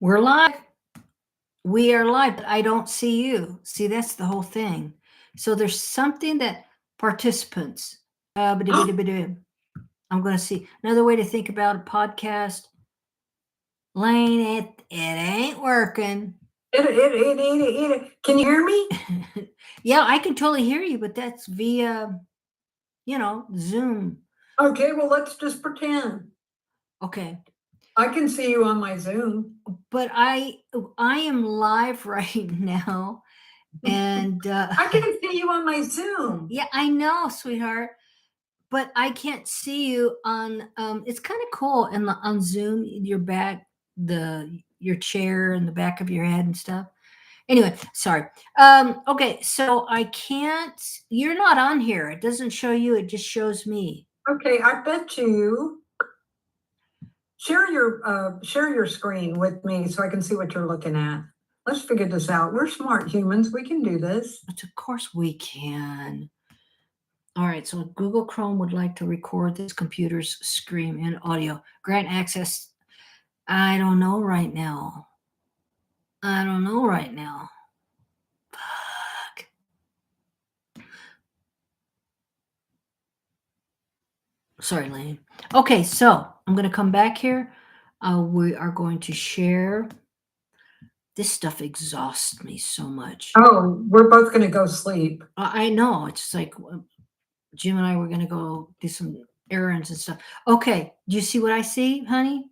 We're live. We are live, but I don't see you. See, that's the whole thing. So there's something that participants. I'm going to see another way to think about a podcast. Lane, it ain't working. Can you hear me? Yeah, I can totally hear you, but that's via, Zoom. Okay, well, let's just pretend. Okay. I can see you on my Zoom. But I am live right now. And I can see you on my Zoom. Yeah, I know, sweetheart. But I can't see you on it's kind of cool on Zoom, your back, your chair and the back of your head and stuff. Anyway, sorry. Okay, so I can't, you're not on here. It doesn't show you, it just shows me. Okay, I bet you share your screen with me so I can see what you're looking at. Let's figure this out. We're smart humans. We can do this. But of course we can. All right, so Google Chrome would like to record this computer's screen and audio. Grant access. I don't know right now. Fuck. Sorry, Lane. Okay, so I'm going to come back here. We are going to share. This stuff exhausts me so much. Oh, we're both going to go sleep. I know. It's like Jim and I were going to go do some errands and stuff. Okay, do you see what I see, honey?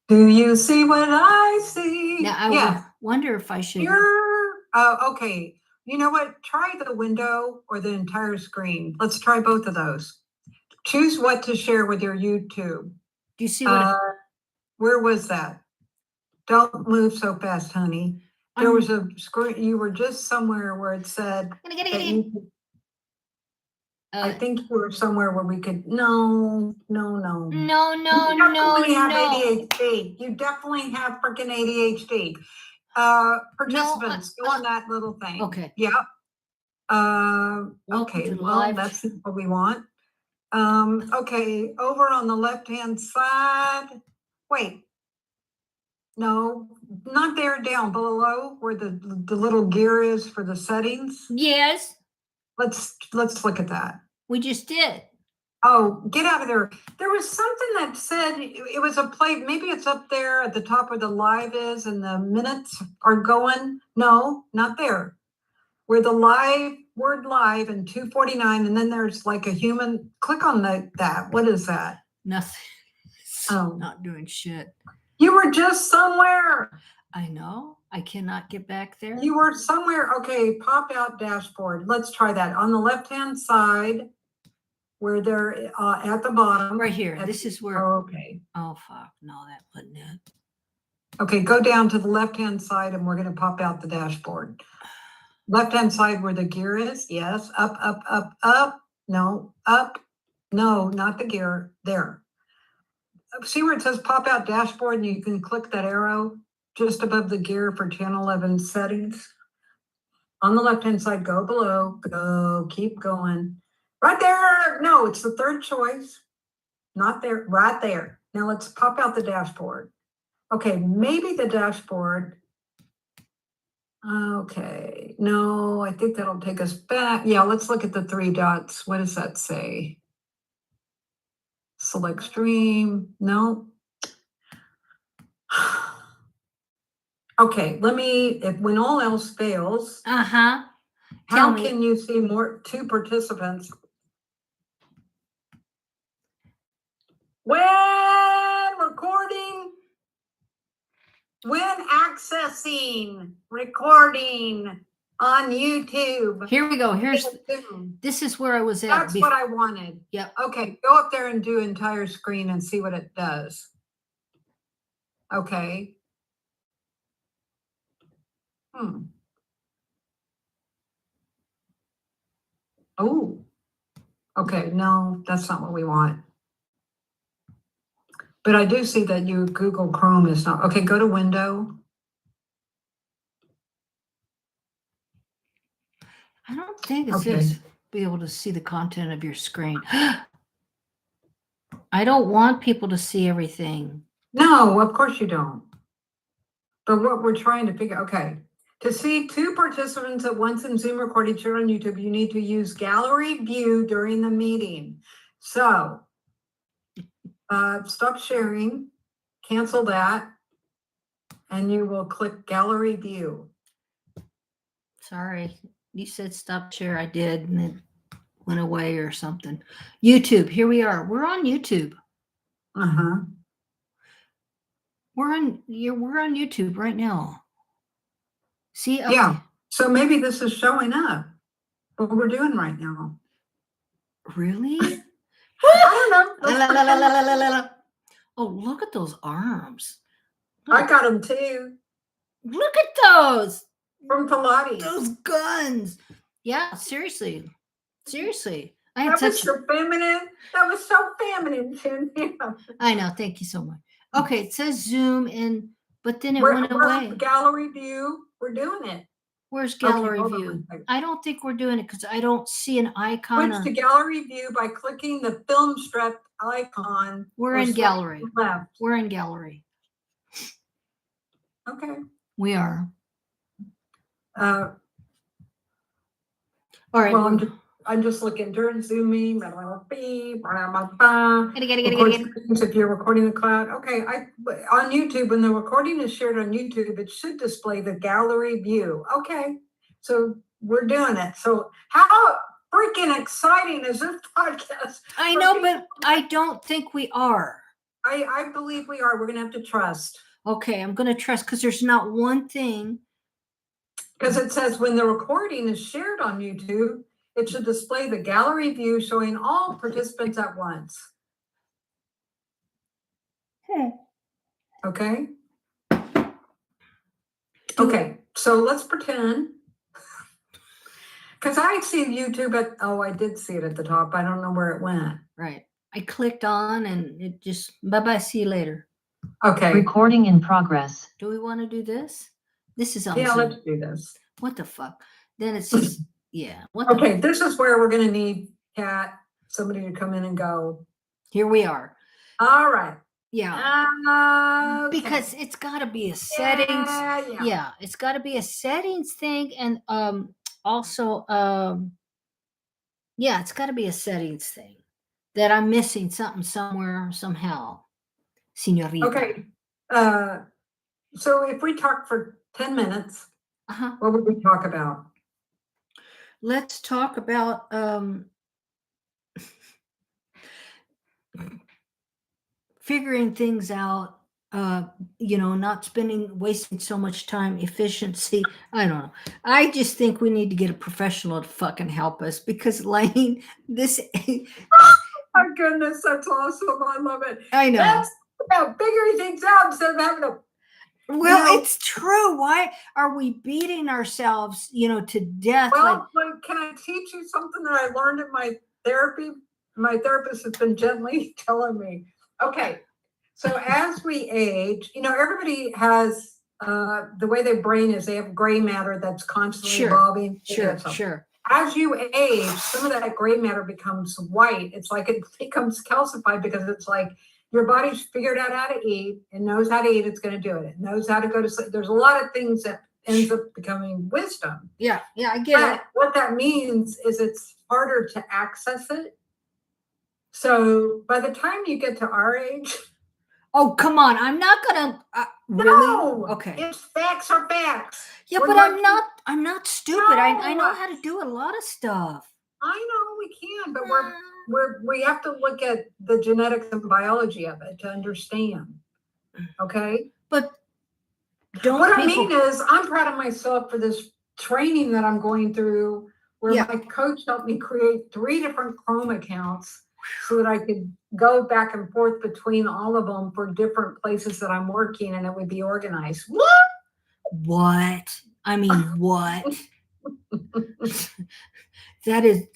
Do you see what I see? Now, I wonder if I should. Okay. You know what? Try the window or the entire screen. Let's try both of those. Choose what to share with your YouTube. Do you see what? Where was that? Don't move so fast, honey. There was a screen. You were just somewhere where it said. I think you were somewhere where we could. No. No. You definitely have ADHD. You definitely have freaking ADHD. Participants, go on that little thing. Okay. Yep. Okay. Well, that's what we want. Okay. Over on the left-hand side. Wait. No, not there. Down below where the little gear is for the settings. Yes. Let's look at that. We just did. Oh, get out of there. There was something that said it was a play. Maybe it's up there at the top where the live is and the minutes are going. No, not there. Where the word live and 249, and then there's like a human. Click on that. What is that? Nothing. Oh, not doing shit. You were just somewhere. I know. I cannot get back there. You were somewhere. Okay, pop out dashboard. Let's try that. On the left-hand side, where they're at the bottom. Right here. This is where. Oh, okay. Oh, fuck. No, that wasn't it. Okay, go down to the left-hand side, and we're going to pop out the dashboard. Left-hand side where the gear is. Yes. Up, up, up, up. No, up. No, not the gear. There. See where it says pop out dashboard, and you can click that arrow just above the gear for channel 11 settings. On the left-hand side, go below, go, keep going. Right there. No, it's the third choice. Not there, right there. Now let's pop out the dashboard. Okay, maybe the dashboard. Okay, no, I think that'll take us back. Yeah, let's look at the three dots. What does that say? Select stream. No. Okay, when all else fails. Uh-huh. How can you see two participants? When recording, when accessing recording on YouTube. Here we go. This is where I was at. That's what I wanted. Yep. Okay, go up there and do entire screen and see what it does. Okay. Oh, okay. No, that's not what we want. But I do see that your Google Chrome is not. Okay, go to window. I don't think it says be able to see the content of your screen. I don't want people to see everything. No, of course you don't. But what we're trying to figure, okay. To see two participants at once in Zoom recording shared on YouTube, you need to use gallery view during the meeting. So stop sharing, cancel that, and you will click gallery view. Sorry, you said stop share. I did, and it went away or something. YouTube, here we are. We're on YouTube. Uh-huh. We're on YouTube right now. See? Yeah. So maybe this is showing up. What we're doing right now. Really? I don't know. Oh, look at those arms. I got them too. Look at those. From Pilates. Those guns. Yeah, seriously. Seriously. I had That was so feminine. That was so feminine, Cynthia. I know. Thank you so much. Okay, it says Zoom in, but then it went away. Gallery view. We're doing it. Where's gallery view? I don't think we're doing it because I don't see an icon. Switch to gallery view by clicking the film strip icon. We're in gallery. Left. We're in gallery. Okay. We are. All right. Well, I'm just looking during Zooming. If you're recording the cloud, okay. On YouTube, when the recording is shared on YouTube, it should display the gallery view. Okay, so we're doing it. So how freaking exciting is this podcast? I know, but I don't think we are. I believe we are. We're gonna have to trust. Okay, I'm gonna trust because there's not one thing. Because it says when the recording is shared on YouTube, it should display the gallery view showing all participants at once. Okay. Okay, so let's pretend. Because I see YouTube I did see it at the top. I don't know where it went. Right. I clicked on and it just, bye-bye, see you later. Okay. Recording in progress. Do we want to do this? This is on Yeah, Zoom. let's do this. What the fuck? Then it's just, yeah. Okay, this is where we're going to need somebody to come in and go. Here we are. All right. Yeah. Okay. Because it's got to be a settings. Yeah, it's got to be a settings thing. And also, yeah, it's got to be a settings thing that I'm missing something somewhere, somehow. Senorita. Okay. So if we talk for 10 minutes, what would we talk about? Let's talk about figuring things out, not wasting so much time, efficiency. I don't know. I just think we need to get a professional to fucking help us because Lane, this. My goodness, that's awesome. I love it. I know. That's about figuring things out instead of having to. Well, it's true. Why are we beating ourselves, to death? Well, can I teach you something that I learned in my therapy? My therapist has been gently telling me. Okay, so as we age, everybody has the way their brain is. They have gray matter that's constantly evolving. Sure. As you age, some of that gray matter becomes white. It's like it becomes calcified because it's like your body's figured out how to eat and knows how to eat. It's going to do it. It knows how to go to sleep. There's a lot of things that ends up becoming wisdom. Yeah, I get it. What that means is it's harder to access it. So by the time you get to our age. Oh, come on. I'm not going to. Really? No. Okay. It's facts are facts. Yeah, but I'm not stupid. No. I know how to do a lot of stuff. I know we can, but we have to look at the genetics and biology of it to understand. Okay? But I mean is I'm proud of myself for this training that I'm going through where my coach helped me create 3 different Chrome accounts so that I could go back and forth between all of them for different places that I'm working and it would be organized. What? I mean, what? That is,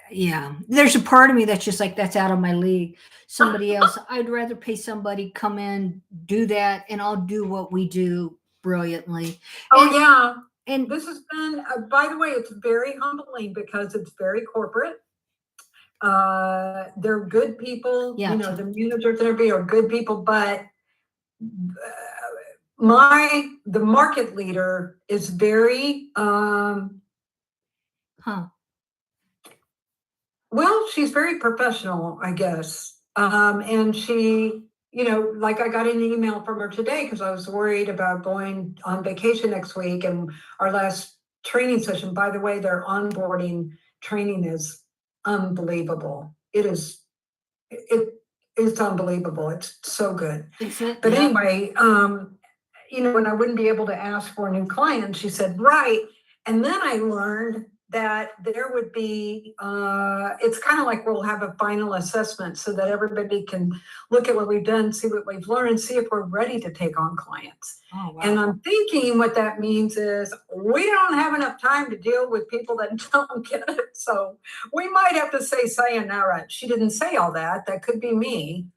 yeah. There's a part of me that's just like, that's out of my league. Somebody else, I'd rather pay somebody come in, do that, and I'll do what we do brilliantly. And this has been, by the way, it's very humbling because it's very corporate. They're good people. The managers and everybody are good people, but the market leader is very, Huh. well, she's very professional, I guess. And she, like I got an email from her today because I was worried about going on vacation next week. And our last training session, by the way, their onboarding training is unbelievable. It's unbelievable. It's so good. Is it? But Yeah. anyway, and I wouldn't be able to ask for a new client. She said, right. And then I learned that there would be, it's kind of like we'll have a final assessment so that everybody can look at what we've done, see what we've learned, see if we're ready to take on clients. Oh, wow. And I'm thinking what that means is we don't have enough time to deal with people that don't get it. So we might have to say sayonara. She didn't say all that. That could be me.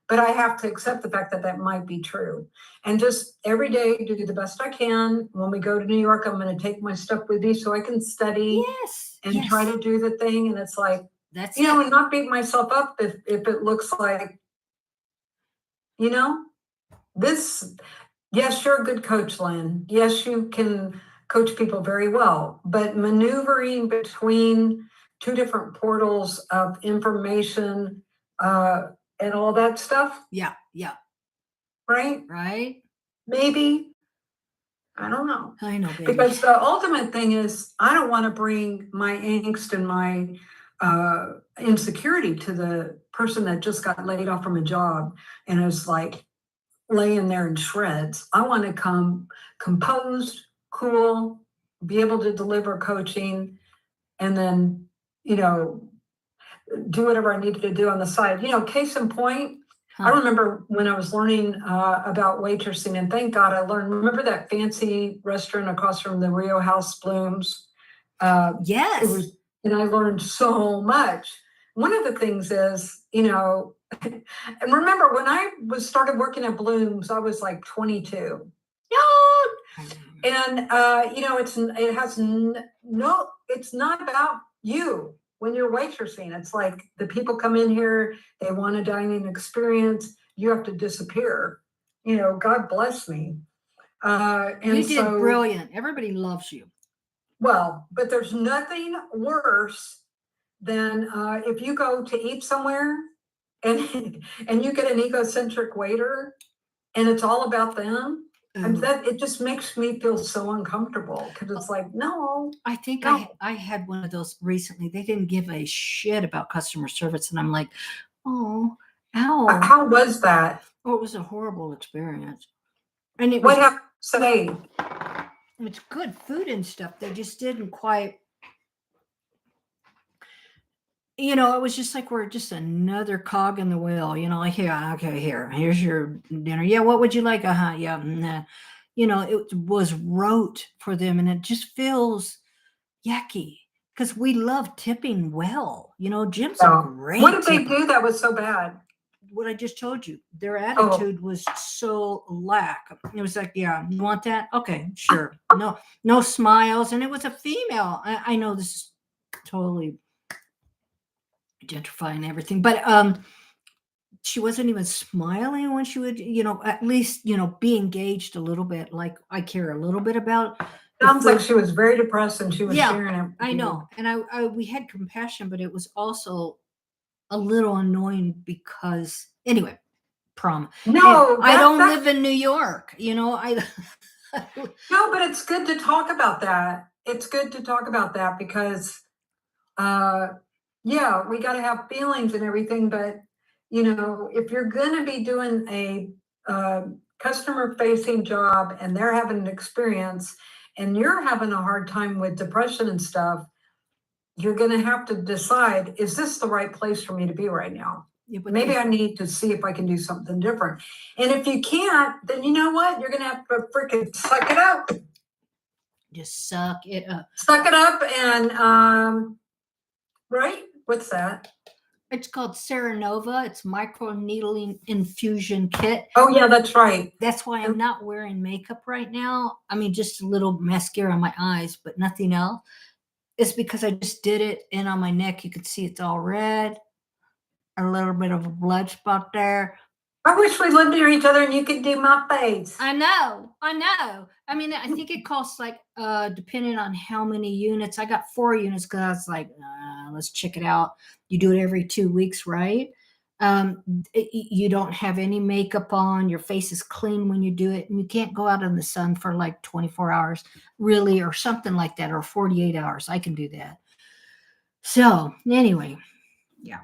But I have to accept the fact that that might be true. And just every day do the best I can. When we go to New York, I'm going to take my stuff with me so I can study and try to do the thing. And it's like, that's and not beat myself up if it looks like, this, yes, you're a good coach, Lynn. Yes, you can coach people very well, but maneuvering between two different portals of information, and all that stuff. Yeah. Right? Maybe. I don't know. I know, baby. Because the ultimate thing is I don't want to bring my angst and my insecurity to the person that just got laid off from a job and is like laying there in shreds. I want to come composed, cool, be able to deliver coaching, and then, do whatever I needed to do on the side. Case in point, I remember when I was learning about waitressing, and thank God I learned. Remember that fancy restaurant across from the Rio House Blooms? Yes. And I learned so much. One of the things is, and remember when I started working at Blooms, I was like 22. And it's not about you. When you're waitressing, it's like the people come in here, they want a dining experience, you have to disappear. God bless me. You did brilliant. Everybody loves you. Well, but there's nothing worse than if you go to eat somewhere and you get an egocentric waiter and it's all about them. It just makes me feel so uncomfortable because it's like, no. I think no. I had one of those recently. They didn't give a shit about customer service, and I'm like, oh, ow. How was that? Oh, it was a horrible experience. And it what happened today? It's good food and stuff. They just didn't quite. It was just like we're just another cog in the wheel. Like, here's your dinner. Yeah, what would you like? Yeah. Nah. It was rote for them, and it just feels yucky because we love tipping well. Jim's a great. What did they do that was so bad? What I just told you, their attitude was so lack. It was like, yeah, you want that? Okay, sure. No smiles, and it was a female. I know this is totally gentrifying everything, but she wasn't even smiling when she would, at least, be engaged a little bit. Like I care a little bit about. Sounds like she was very depressed and she was sharing it. I know, and we had compassion, but it was also a little annoying because anyway, prom. No, I don't live in New York. No, but it's good to talk about that. It's good to talk about that because, we got to have feelings and everything. But if you're going to be doing a customer-facing job and they're having an experience, and you're having a hard time with depression and stuff, you're going to have to decide, is this the right place for me to be right now? Yeah, maybe I need to see if I can do something different. And if you can't, then you know what? You're going to have to freaking suck it up. Just suck it up. Suck it up and, right? What's that? It's called Serenova. It's micro needling infusion kit. Oh, yeah, that's right. That's why I'm not wearing makeup right now. I mean, just a little mascara on my eyes, but nothing else. It's because I just did it, and on my neck, you can see it's all red. A little bit of a blood spot there. I wish we lived near each other and you could do my face. I know. I mean, I think it costs like depending on how many units. I got 4 units because I was like, let's check it out. You do it every 2 weeks, right? You don't have any makeup on. Your face is clean when you do it, and you can't go out in the sun for like 24 hours, really, or something like that, or 48 hours. I can do that. So anyway, yeah.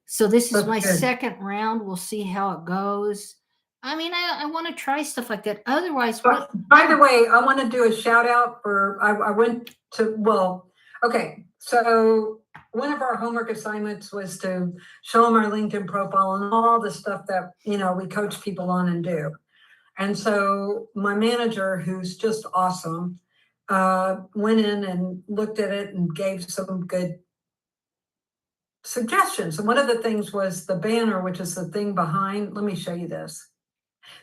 So this is That's my good. second round. We'll see how it goes. I mean, I want to try stuff like that. Otherwise, But what? by the way, I want to do a shout out for, I went to, well, okay. So one of our homework assignments was to show them our LinkedIn profile and all the stuff that, we coach people on and do. And so my manager, who's just awesome, went in and looked at it and gave some good suggestions. And one of the things was the banner, which is the thing behind. Let me show you this.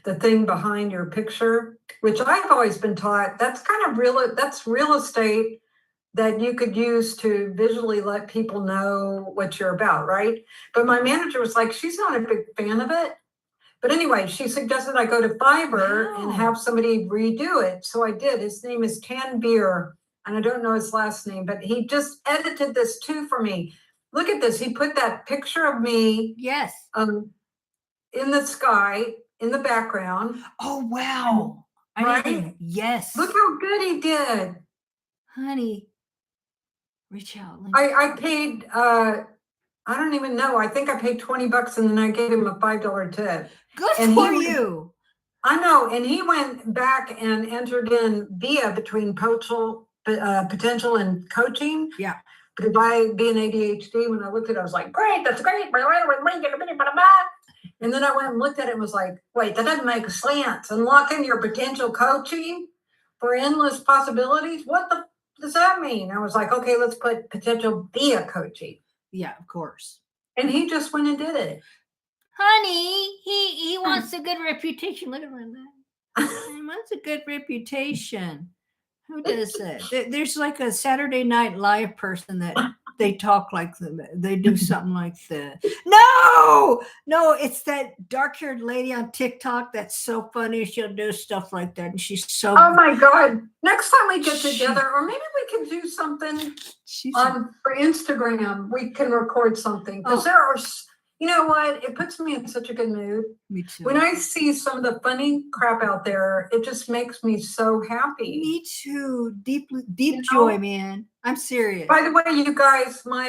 The thing behind your picture, which I've always been taught, that's kind of real, that's real estate that you could use to visually let people know what you're about, right? But my manager was like, she's not a big fan of it. But anyway, she suggested I go to Fiverr and have somebody redo it. So I did. His name is Tan Beer, and I don't know his last name, but he just edited this too for me. Look at this. He put that picture of me Yes. in the sky, in the background. Oh wow! Right? Yes. Look how good he did. Honey, reach out. I paid, I don't even know. I think I paid $20 and then I gave him a $5 tip. Good And for you. I know. And he went back and entered in via between potential and coaching. Yeah. Because I, being ADHD, when I looked at it, I was like, great, that's great. And then I went and looked at it and was like, wait, that doesn't make sense. Unlocking your potential coaching for endless possibilities. What the does that mean? I was like, okay, let's put potential via coaching. Yeah, of course. And he just went and did it. Honey, he wants a good reputation. Look at that. He wants a good reputation. Who does that? There's like a Saturday Night Live person that they talk like them. They do something like that. No, it's that dark-haired lady on TikTok that's so funny. She'll do stuff like that, and she's so. Oh my God! Next time we get together, or maybe we can do something for Instagram. We can record something because there are. You know what? It puts me in such a good mood. Me too. When I see some of the funny crap out there, it just makes me so happy. Me too. Deep joy, man. I'm serious. By the way, you guys, my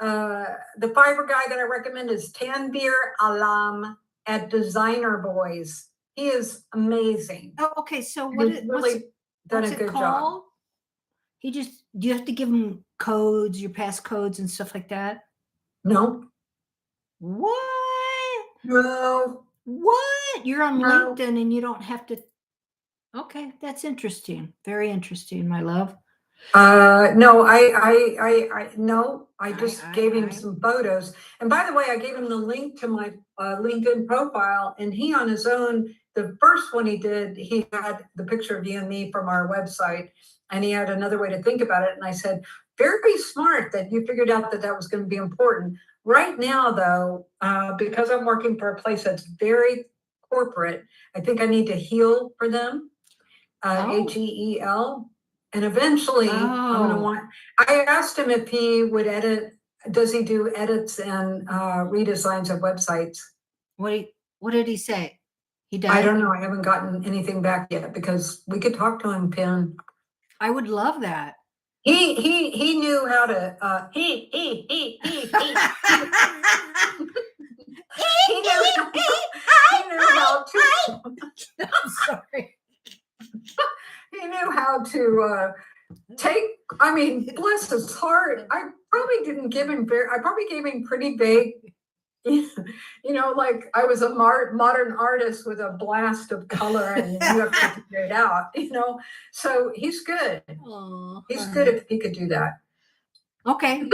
the Fiverr guy that I recommend is Tanvir Alam at Designer Boys. He is amazing. Oh, okay. So what's it called? Job. Do you have to give him codes, your passcodes and stuff like that? No. What? No. What? You're on LinkedIn and you don't have to. Okay, that's interesting. Very interesting, my love. No, I just gave him some photos. And by the way, I gave him the link to my LinkedIn profile, and he on his own, the first one he did, he had the picture of you and me from our website, and he had another way to think about it. And I said, very smart that you figured out that was going to be important. Right now, though, because I'm working for a place that's very corporate, I think I need to heal for them, HEEL. And eventually I'm going to want, I asked him if he would edit, does he do edits and redesigns of websites? What did he say? He does? I don't know. I haven't gotten anything back yet because we could talk to him, Pin. I would love that. He knew how to, he knew how to, I'm sorry. He knew how to bless his heart. I probably didn't give him I probably gave him pretty big, like I was a modern artist with a blast of color and you have to figure it out, So he's good. Aww, he's good if he could do that. Okay.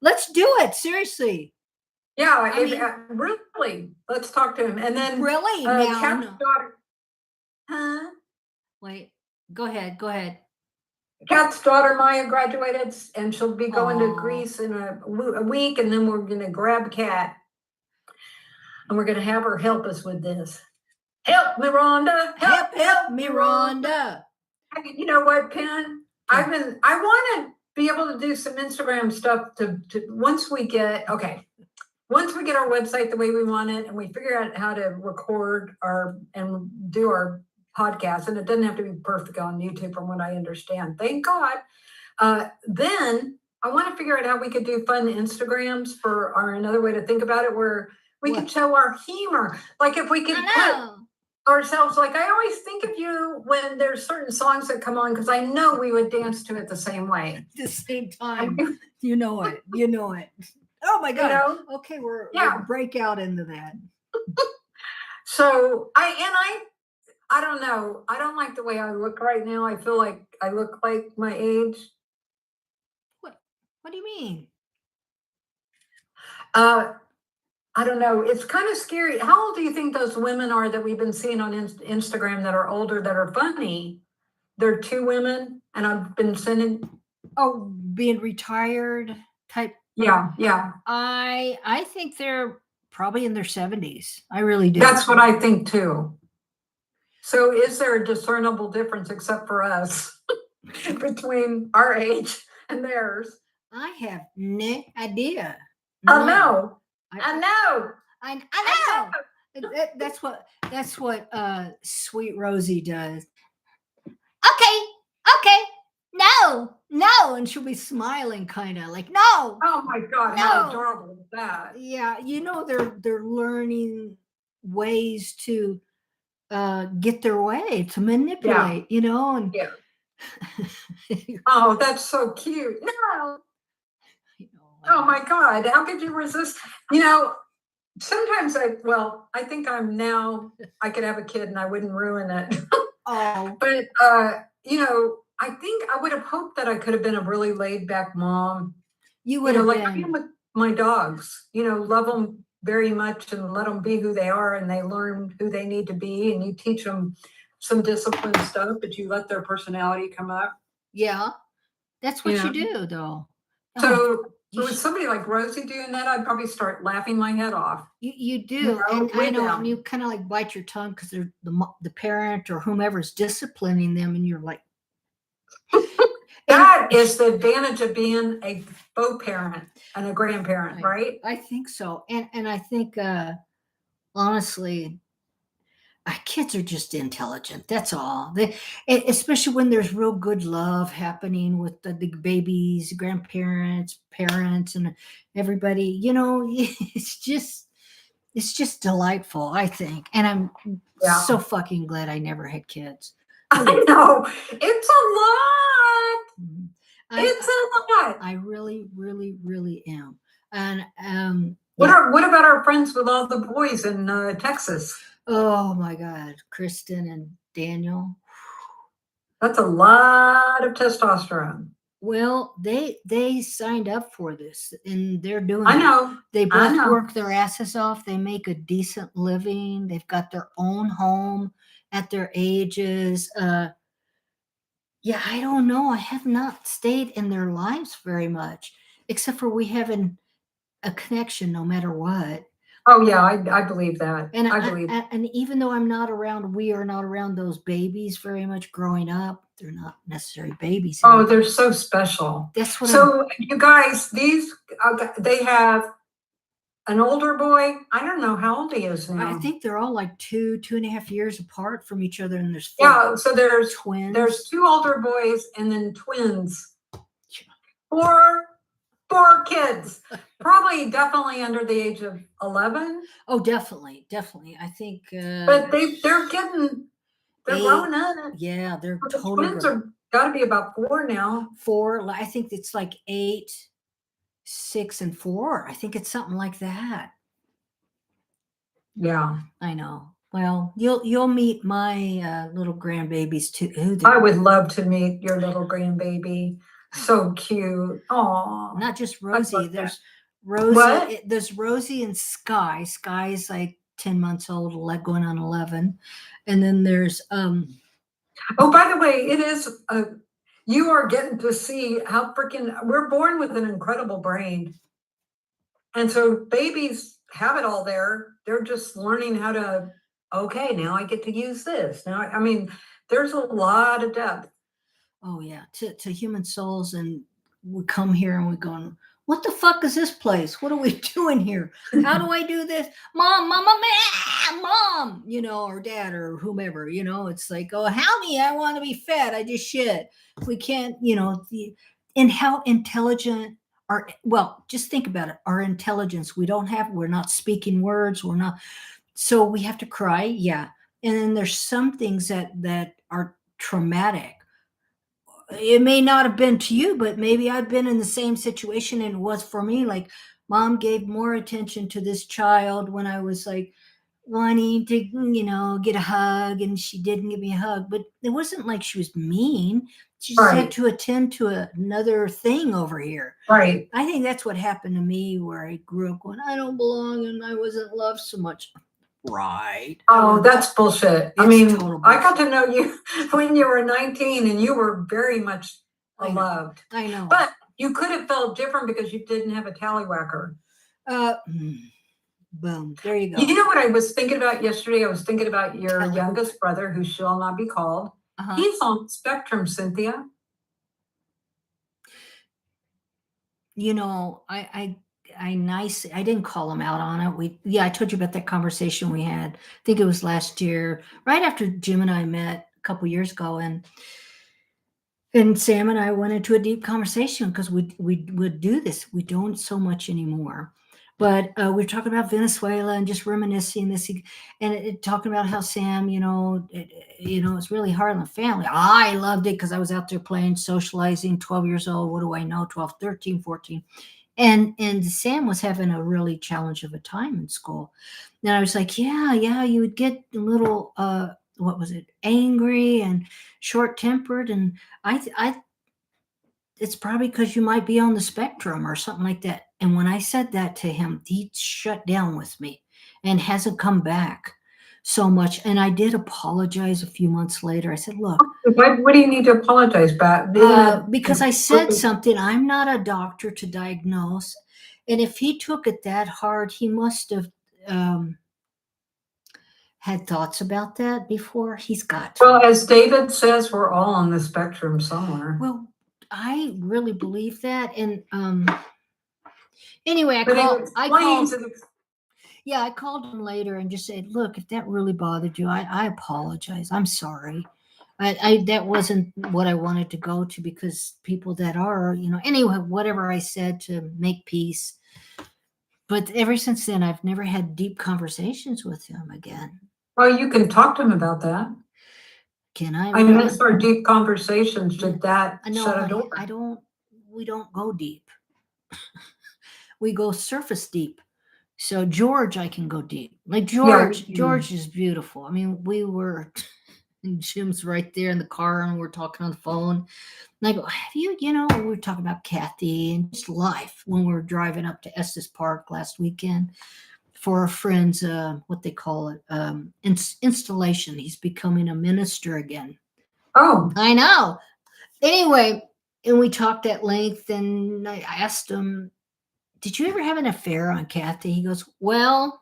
Let's do it. Seriously. Yeah, really. Let's talk to him. And then really Cat's daughter. Huh? Wait, go ahead. Cat's daughter Maya graduated and she'll be going to Greece in a week, and then we're gonna grab Cat. and we're going to have her help us with this. Help me, Rhonda. Help me, Rhonda. You know what, Penn? I want to be able to do some Instagram stuff to once we get our website the way we want it, and we figure out how to record and do our podcast, and it doesn't have to be perfect on YouTube from what I understand. Thank God. Then I want to figure out how we could do fun Instagrams another way to think about it, where we could show our humor. Like if we could put ourselves, like I always think of you when there's certain songs that come on, because I know we would dance to it the same way. At the same time. You know it. Oh my God. Okay, we're break out into that. So I don't know. I don't like the way I look right now. I feel like I look like my age. What do you mean? I don't know. It's kind of scary. How old do you think those women are that we've been seeing on Instagram that are older, that are funny? They're 2 women, and I've been sending. Oh, being retired type. Yeah. I think they're probably in their 70s. I really do. That's what I think too. So is there a discernible difference, except for us, between our age and theirs? I have no idea. I know. I know. That's what Sweet Rosie does. Okay. No. And she'll be smiling kind of like, no. Oh my God, how adorable is that? Yeah, they're learning ways to get their way, to manipulate, and oh, that's so cute. No. Oh my God, how could you resist? Sometimes I think I could have a kid and I wouldn't ruin it. Oh. But I think I would have hoped that I could have been a really laid back mom. You would have like I am with my dogs, love them very much and let them be who they are, and they learn who they need to be, and you teach them some discipline stuff, but you let their personality come up. Yeah, that's what you do, though. So with somebody like Rosie doing that, I'd probably start laughing my head off. You do, and I know, and you kind of like bite your tongue because they're the parent or whomever's disciplining them, and you're like. That is the advantage of being a faux parent and a grandparent, right? I think so, and I think honestly, kids are just intelligent. That's all. Especially when there's real good love happening with the babies, grandparents, parents, and everybody. It's just delightful, I think, and I'm so fucking glad I never had kids. I know, it's a lot. It's a lot. I really, really, really am. And what about our friends with all the boys in Texas? Oh my God, Kristen and Daniel. That's a lot of testosterone. Well, they signed up for this, and they're doing I know. They both work their asses off. They make a decent living. They've got their own home at their ages. Yeah, I don't know. I have not stayed in their lives very much, except for we having a connection no matter what. Oh yeah, I believe that. And I believe, and even though we are not around those babies very much growing up. They're not necessarily babies. Oh, they're so special. That's what. So you guys, they have an older boy. I don't know how old he is now. I think they're all like 2.5 years apart from each other, and there's so there's twins. There's 2 older boys and then twins. 4 kids. Probably definitely under the age of 11. Oh, definitely. I think. But they're growing up. Yeah, they're the twins are got to be about 4 now. 4. I think it's like 8, 6, and 4. I think it's something like that. Yeah, I know. Well, you'll meet my little grandbabies too. I would love to meet your little grandbaby. So cute. Oh, not just Rosie. There's Rosie. What? There's Rosie and Sky. Sky's like 10 months old, going on 11, and then there's Oh, by the way, it is. You are getting to see how we're born with an incredible brain, and so babies have it all there. they're just learning how to, okay, now I get to use this. Now, I mean, there's a lot of depth. Oh yeah, to human souls, and we come here and we're going, what the fuck is this place? What are we doing here? How do I do this? Mom, mom, or dad or whomever, it's like, oh, honey, I want to be fed. I just shit. We can't, and how intelligent well, just think about it. Our intelligence, we're not speaking words. We're not, so we have to cry. Yeah. And then there's some things that are traumatic. It may not have been to you, but maybe I've been in the same situation and it was for me. Like, mom gave more attention to this child when I was like wanting to, get a hug, and she didn't give me a hug. But it wasn't like she was mean. She just had Right, to attend to another thing over here. right. I think that's what happened to me, where I grew up going, I don't belong and I wasn't loved so much. Right. Oh, that's bullshit. I It's mean, total I got bullshit. to know you when you were 19 and you were very much I know. loved. I know. But you could have felt different because you didn't have a tallywhacker. Boom. There you go. You know what I was thinking about yesterday? I was thinking about your Tallywhacker. youngest brother, who shall not be called. Uh-huh. He's on the spectrum, Cynthia. I didn't call him out on it. I told you about that conversation we had. I think it was last year, right after Jim and I met a couple years ago, and Sam and I went into a deep conversation because we would do this. We don't so much anymore, but we were talking about Venezuela and just reminiscing this, and talking about how Sam, it's really hard on the family. I loved it because I was out there playing, socializing, 12 years old. What do I know? 12, 13, 14. And Sam was having a really challenge of a time in school. And I was like, yeah, you would get a little, what was it, angry and short tempered. And I it's probably because you might be on the spectrum or something like that. And when I said that to him, he shut down with me and hasn't come back so much. And I did apologize a few months later. I said, look, What do you need to apologize about? because I said something. I'm not a doctor to diagnose. And if he took it that hard, he must have had thoughts about that before. He's got to. Well, as David says, we're all on the spectrum somewhere. Well, I really believe that. And anyway, But I called him later and just said, look, if that really bothered you, I apologize. I'm sorry. That wasn't what I wanted to go to, because people that are, anyway, whatever I said to make peace. But ever since then, I've never had deep conversations with him again. Well, you can talk to him about that. Can I? I mean, that's our deep conversations. Did that No, shut a honey, door? we don't go deep. We go surface deep. So George, I can go deep. Like George is beautiful. I mean, we were, and Jim's right there in the car and we're talking on the phone. And I go, have you, we were talking about Kathy and just life when we were driving up to Estes Park last weekend for a friend's, what they call it, installation. He's becoming a minister again. Oh, I know. Anyway, and we talked at length, and I asked him, did you ever have an affair on Kathy? He goes, well,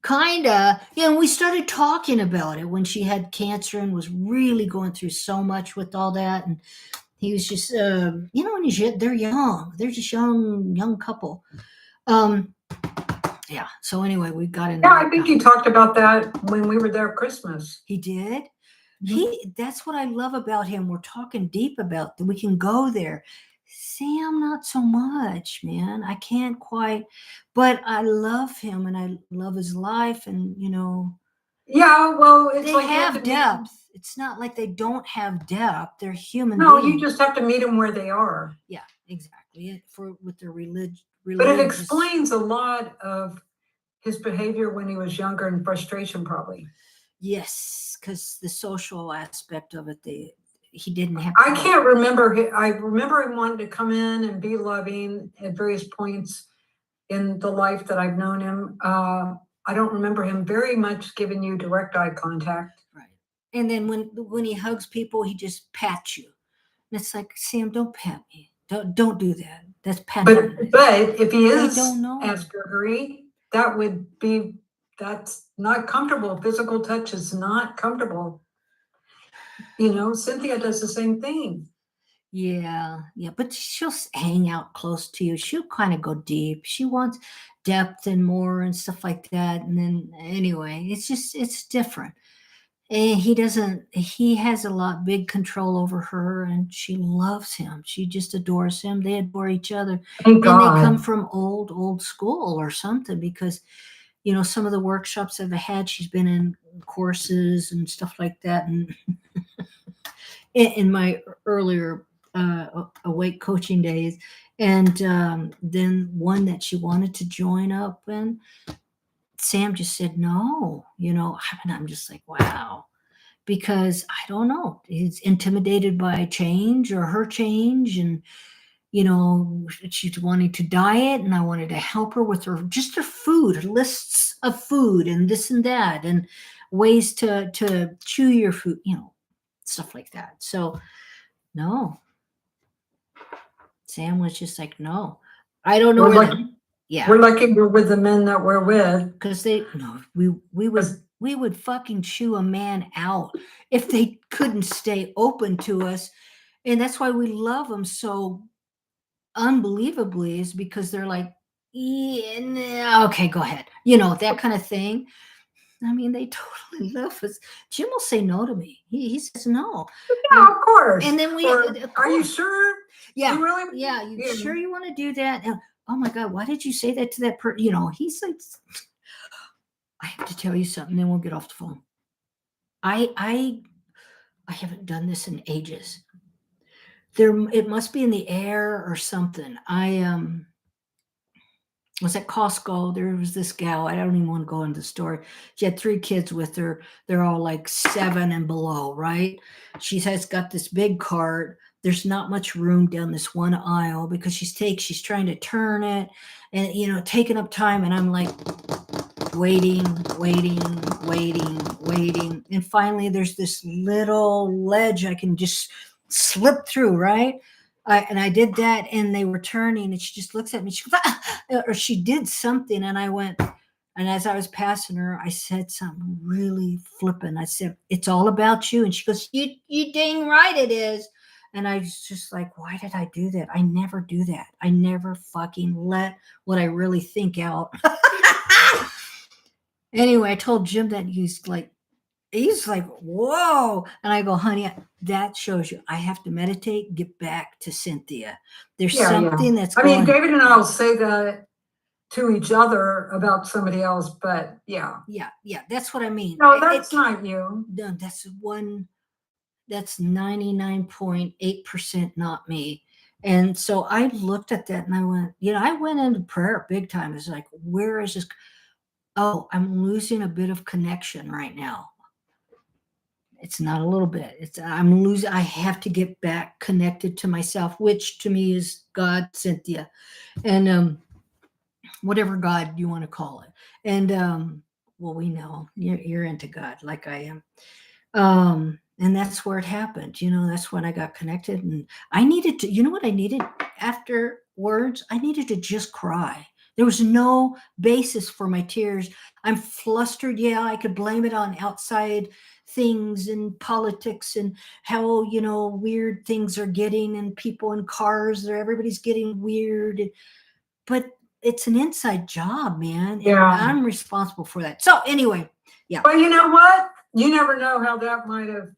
kinda. And we started talking about it when she had cancer and was really going through so much with all that. And he was just, when they're young, they're just young couple. Yeah. So anyway, we got into. Yeah, I think he talked about that when we were there Christmas. He did. That's what I love about him. We're talking deep about that. We can go there. Sam, not so much, man. I can't quite, but I love him and I love his life, and Yeah, well, it's they like have depth. It's not like they don't have depth. They're human no, beings. you just have to meet them where they are. Yeah, exactly. With their religion. But it explains a lot of his behavior when he was younger and frustration, probably. Yes, because the social aspect of it, he didn't have. I can't remember. I remember him wanting to come in and be loving at various points in the life that I've known him. I don't remember him very much giving you direct eye contact. Right. And then when he hugs people, he just pats you. And it's like, Sam, don't pat me. Don't do that. That's patting. But if he is Aspergery, that's not comfortable. Physical touch is not comfortable. Cynthia does the same thing. Yeah, but she'll hang out close to you. She'll kind of go deep. She wants depth and more and stuff like that. And then anyway, it's different. And he doesn't, he has a lot big control over her and she loves him. She just adores him. They adore each other. Thank And they come God. from old school or something because, some of the workshops I've had, she's been in courses and stuff like that. And in my earlier awake coaching days, and then one that she wanted to join up in, Sam just said no. And I'm just like, wow, because I don't know, he's intimidated by change or her change, and she's wanting to diet, and I wanted to help her with her food, her lists of food and this and that, and ways to chew your food, stuff like that. So no, Sam was just like, no, I don't know We're where lucky. We're lucky we're with the men that we're with. because we would fucking chew a man out if they couldn't stay open to us, and that's why we love them so unbelievably, is because they're like, yeah, nah, okay, go ahead, that kind of thing. I mean, they totally love us. Jim will say no to me. He says no. Yeah, of course. And then Are you sure? Yeah. You really? Yeah. You sure you want to do that? And, oh my God, why did you say that to that person? He's like, I have to tell you something, then we'll get off the phone. I haven't done this in ages. It must be in the air or something. I was at Costco. There was this gal. I don't even want to go into the story. She had 3 kids with her. They're all like 7 and below, right? She has got this big cart. There's not much room down this one aisle because she's trying to turn it and taking up time. And I'm like waiting. And finally there's this little ledge I can just slip through, right? And I did that, and they were turning, and she just looks at me. She goes, or she did something, and I went. And as I was passing her, I said something really flippant. I said, "It's all about you." And she goes, "You dang right it is." And I was just like, "Why did I do that? I never do that. I never fucking let what I really think out." Anyway, I told Jim that he's like, whoa. And I go, honey, that shows you I have to meditate, get back to Cynthia. There's something that's I going. mean, David and I will say that to each other about somebody else, but yeah. Yeah, that's what I mean. No, that's not you. No, that's 99.8% not me. And so I looked at that and I went, I went into prayer big time. It's like, where is this? Oh, I'm losing a bit of connection right now. It's not a little bit. I'm losing. I have to get back connected to myself, which to me is God, Cynthia, and whatever God you want to call it. And well, we know you're into God like I am. And that's where it happened. That's when I got connected, and I needed to. You know what I needed afterwards? I needed to just cry. There was no basis for my tears. I'm flustered. Yeah, I could blame it on outside things and politics and how weird things are getting, and people in cars, everybody's getting weird, but it's an inside job, man, and I'm responsible for that. So anyway, yeah. Well, you know what? You never know how that might have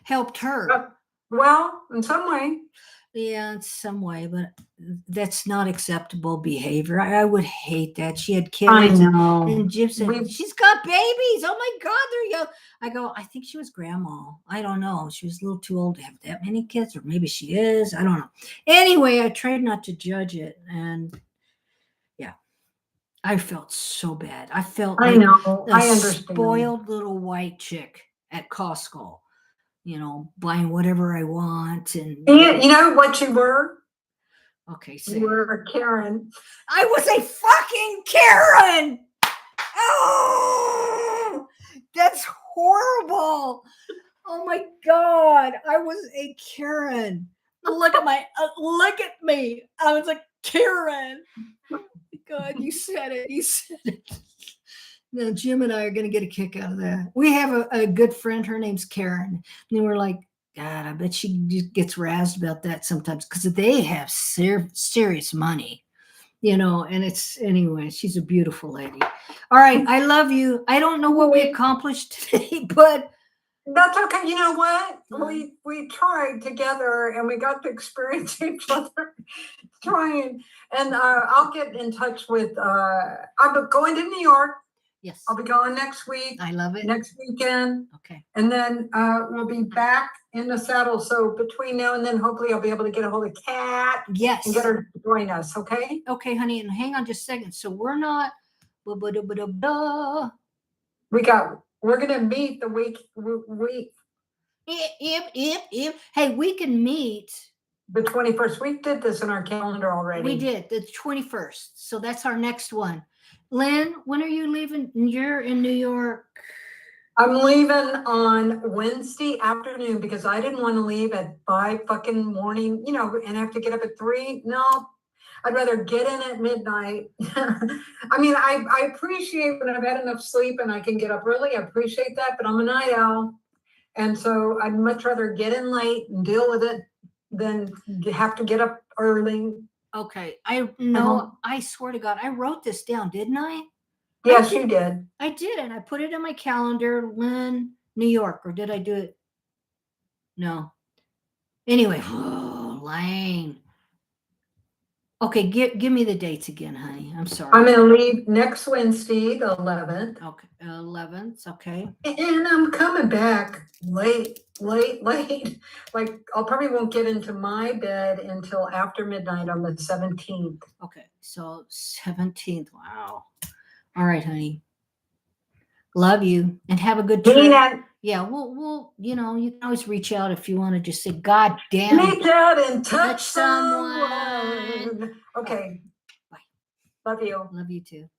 helped her. Well, in some way. Yeah, in some way, but that's not acceptable behavior. I would hate that. She had kids. I know. And Jim said, she's got babies. Oh my God, they're young. I go, I think she was grandma. I don't know. She was a little too old to have that many kids, or maybe she is. I don't know. Anyway, I tried not to judge it. And yeah, I felt so bad. I felt like a spoiled little white chick at Costco. Buying whatever I want. And you know what you were? Okay, you were a Karen. I was a fucking Karen. Oh, that's horrible. Oh my God, I was a Karen. Look at me. I was like, Karen. God, you said it. You said it. Now, Jim and I are going to get a kick out of that. We have a good friend. Her name's Karen. And we're like, God, I bet she just gets razzed about that sometimes because they have serious money, and it's, anyway, she's a beautiful lady. All right. I love you. I don't know what we accomplished today, but that's okay. You know what? We tried together and we got to experience each other trying. And I'll get in touch with, I'm going to New York. yes, I'll be going next week. I love it. Next weekend. Okay. And then we'll be back in the saddle. So between now and then, hopefully I'll be able to get a hold of Kat. Yes. And get her to join us. Okay. Okay, honey. And hang on just a second. So we're not. We're going to meet the week. If. Hey, we can meet. The 21st. We did this in our calendar already. We did the 21st. So that's our next one. Lynn, when are you leaving? You're in New York. I'm leaving on Wednesday afternoon because I didn't want to leave at 5 fucking morning, and have to get up at 3. No, I'd rather get in at midnight. I mean, I appreciate when I've had enough sleep and I can get up early. I appreciate that, but I'm a night owl. And so I'd much rather get in late and deal with it than have to get up early. Okay. I swear to God, I wrote this down, didn't I? Yes, you did. I did, and I put it in my calendar, Lynn, New York, or did I do it? No. Anyway, Lane. Okay, give me the dates again, honey. I'm sorry. I'm going to leave next Wednesday, the 11th. Okay, 11th. Okay. And I'm coming back late. Like I'll probably won't get into my bed until after midnight on the 17th. Okay, so 17th. Wow. All right, honey. Love you and have a good trip. Yeah, we'll you can always reach out if you want to just say, God damn. Reach out and touch someone. Okay. Bye. Love you. Love you too.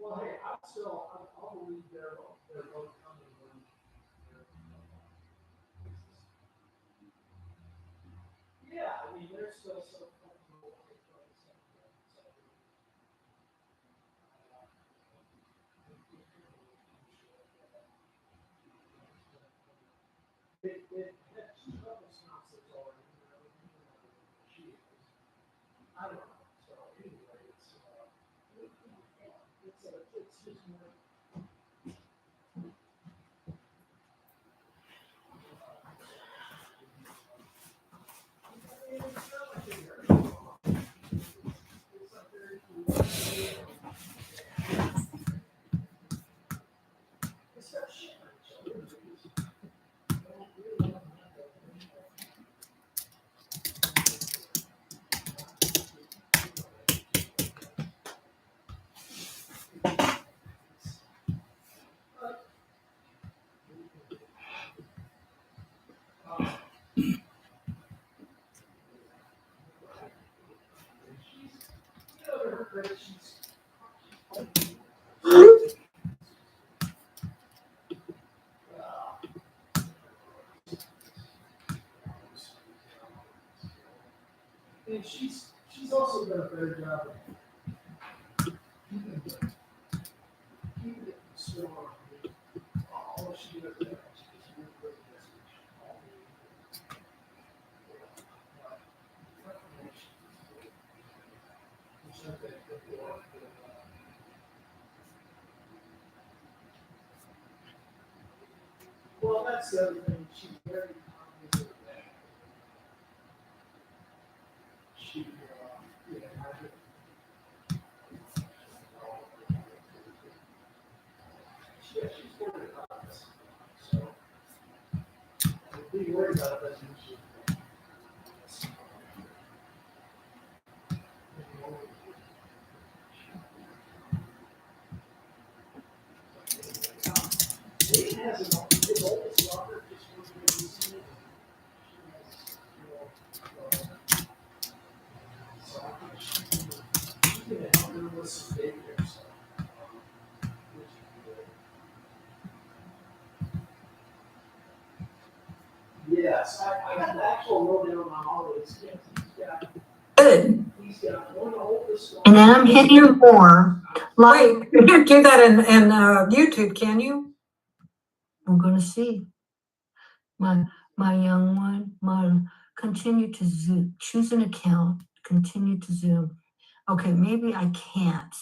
Well, hey, I'll believe they're both coming when yeah, I mean, they're still so comfortable with each other. It had 2 couple sponsors already. I don't know. So anyway, it's just more. And she's also done a better job of keeping it store. All she does is she's really good at this. Well, that's the other thing. She's very cognizant of that. She, yeah, she's worried about this. So, being worried about it doesn't usually. Lynn has his oldest daughter just moved to DC. So I think she's going to help her with some daycare stuff. Yes, I got the actual lowdown on all of his kids. Good. He's got one oldest daughter. And then I'm hitting more. Like Wait, you can't do that in YouTube, can you? we're gonna see. My young one, continue to zoom. Choose an account. Continue to zoom. Okay, maybe I can't.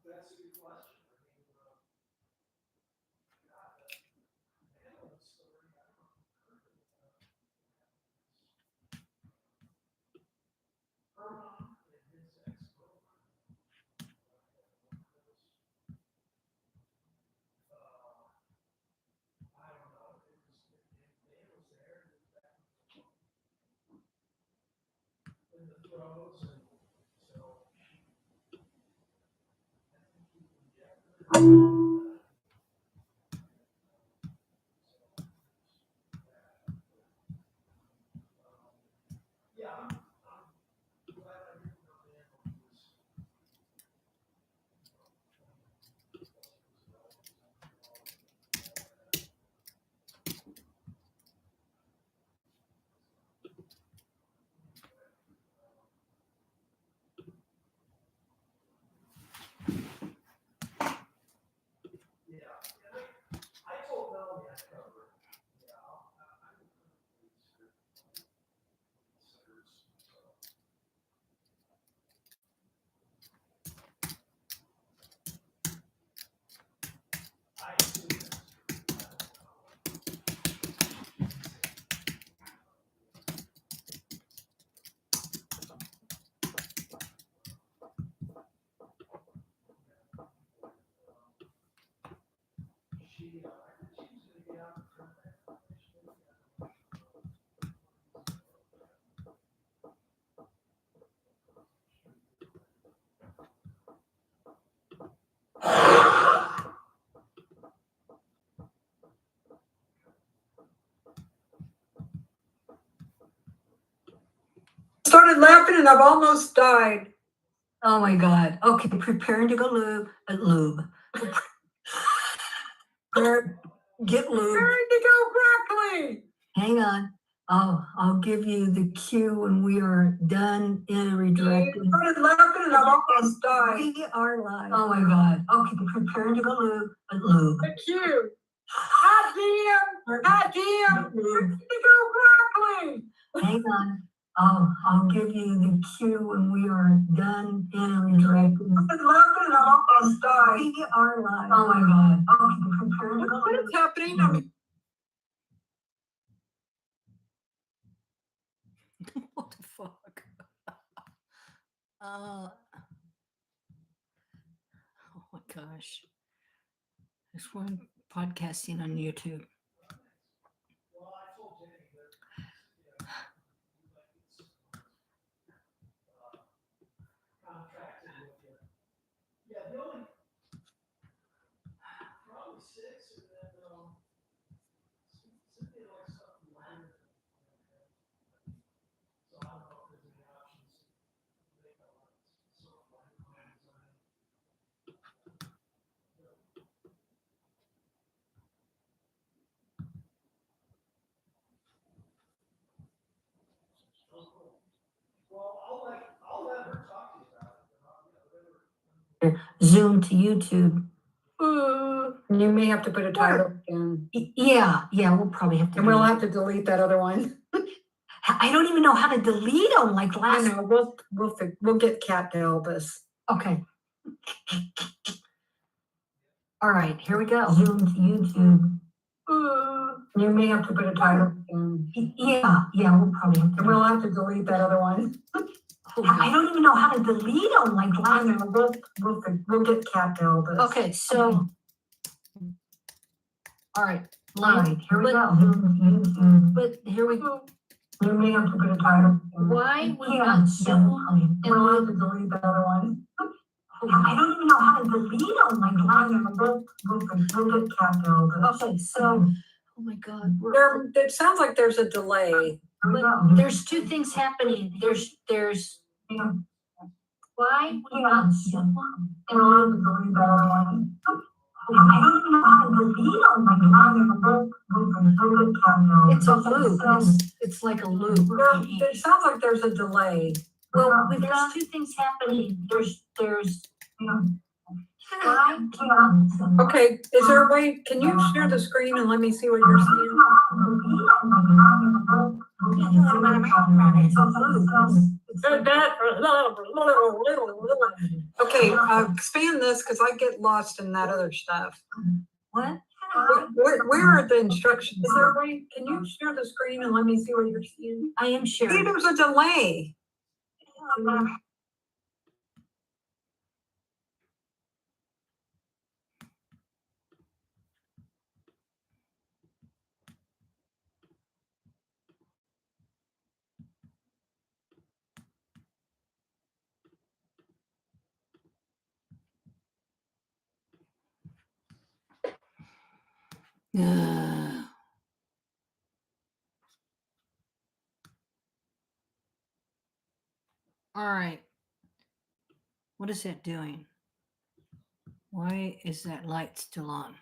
That's a good question. Started laughing and I've almost died. Oh my God. Okay, preparing to go lube. Get lube. Preparing to go broccoli. Hang on. I'll give you the cue when we are done in redirecting. Started laughing and I've almost died. We are live. Oh my God. Okay, preparing to go lube. The cue. Hot damn. Preparing to go broccoli. Hang on. I'll give you the cue when we are done in redirecting. Started laughing and I've almost died. We are live. Oh my God. Okay, preparing to go What lube. is happening? I mean, What the fuck? Oh my gosh. This one podcasting on YouTube. Well, I told Jenny that, contracted with you. Yeah, the only, probably 6, and then, Cynthia likes something lighter. So I don't know if there's any options to make a sort of lighter design. Well, I'll let her talk to you about it. Whatever. Zoom to YouTube. You may have to put a title in. Yeah, we'll probably have to. And we'll have to delete that other one. I don't even know how to delete them. Like I last. know, we'll get Kat to help us. Okay. All right, here we go. Zoom to YouTube. You may have to put a title in. Yeah, we'll probably have to. And we'll have to delete that other one. I don't even know how to delete them. Like I last. know, we'll get Kat to help us. Okay, so. All right. All right, here we go. Zoom to YouTube. But here we go. You may have to put a title in. Why would not Zoom? We'll have to delete that other one. I don't even know how to delete them. Like last. We'll get Kat to help us. Okay, so. Oh my God. It sounds like there's a delay. But there's two things happening. There's why would not Zoom? We'll have to delete that other one. I don't even know how to delete them. Like it's a loop. It's like a loop. It sounds like there's a delay. Well, there's two things happening. There's Okay, is there a way, can you share the screen and let me see what you're seeing? Okay, expand this because I get lost in that other stuff. What? Where are the instructions? Is there a way, can you share the screen and let me see what you're seeing? I am See, sharing. there's a delay. All right. What is that doing? Why is that light still on?